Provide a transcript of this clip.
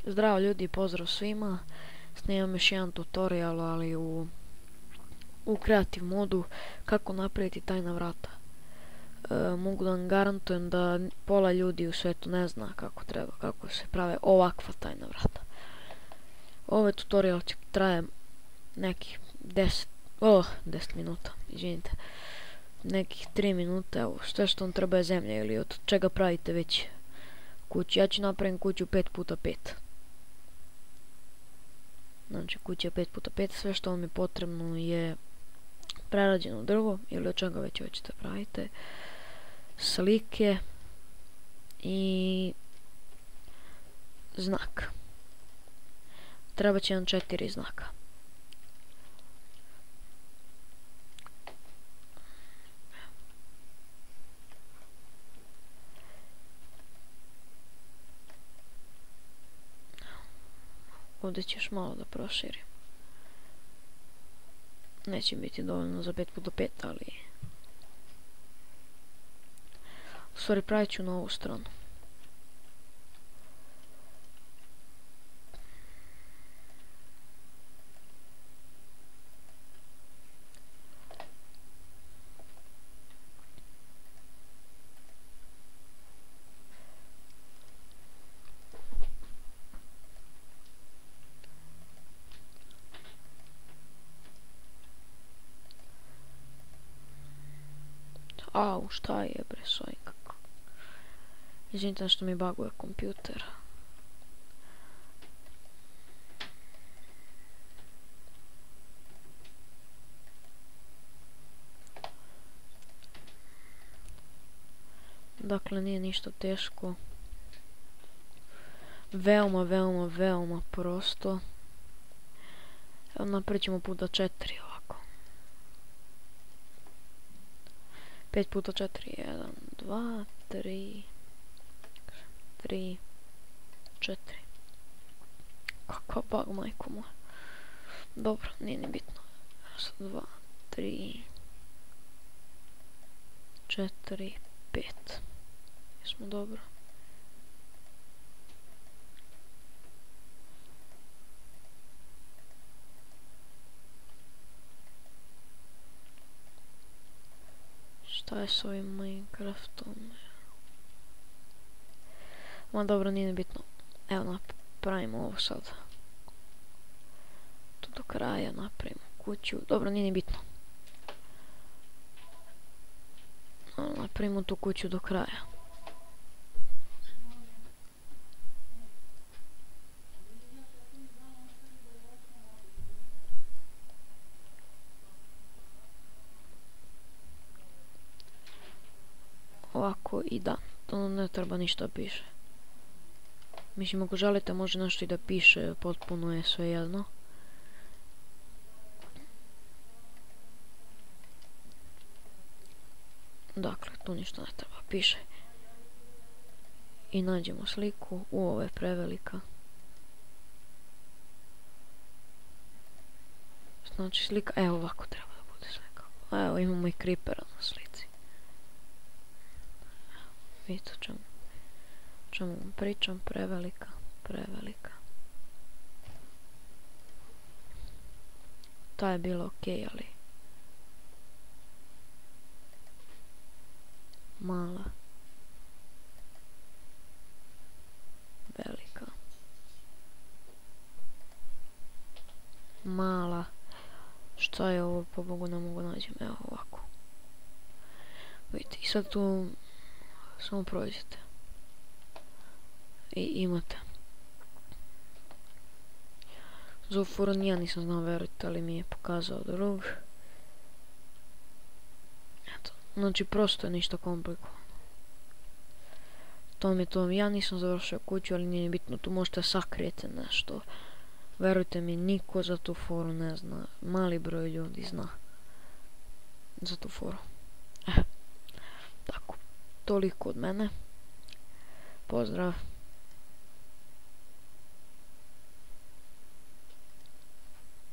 Zdravo ljudi, pozdrav svima. Snimam još jedan tutorial, ali u kreativ modu kako napraviti tajna vrata. Mogu da vam garantujem da pola ljudi u svijetu ne zna kako se prave ovakva tajna vrata. Ovaj tutorial će traje nekih 10 minuta, izvinite. Nekih 3 minute, evo, sve što vam treba je zemlja ili od čega pravite već kuću. Ja ću napravim kuću 5x5. Znači kuća 5x5, sve što vam je potrebno je prerađeno drvo ili od čega već hoćete pravite, slike i znak. Treba će nam 4 znaka. Ovdje ću još malo da proširim. Neće biti dovoljno za 5x5, ali u stvari pravit ću na ovu stranu. Au, šta je bre s ovim kako? Izvinite što mi baguje kompjuter. Dakle, nije ništa teško. Veoma prosto. Evo, napravit ćemo puta 4 ovako. 5x4, 1, 2, 3, 3, 4. Kakva bug, majko moja. Dobro, nije ni bitno. 2, 3, 4, 5. Jesmo dobro. Šta je s ovim Minecraftom? Ma dobro, nije ni bitno. Evo, napravimo ovo sad. Tu do kraja napravimo kuću. Dobro, nije ni bitno. Napravimo tu kuću do kraja. Ovako i da, to ne treba ništa piše. Mislim, ako želite može nešto i da piše, potpuno je sve jedno. Dakle, tu ništa ne treba, piše. I nađemo sliku, ovo je prevelika. Znači slika, evo ovako treba da bude slika. Evo imamo i creepera na slici. Vidite o čemu vam pričam, prevelika. Ta je bila okej, ali mala, velika, mala. Šta je ovo, po Bogu ne mogu nađem, evo ovako. Vidite, i sad tu samo prođete i imate. Za ovu foru ja nisam znao, verujte, ali mi je pokazao drug. Eto, znači prosto je ništa komplikovano. To mi ja nisam završio kuću, ali nije bitno, tu možete sakrijeti nešto. Verujte mi, niko za tu foru ne zna, mali broj ljudi zna za tu foru. Tako, toliko od mene. Pozdrav.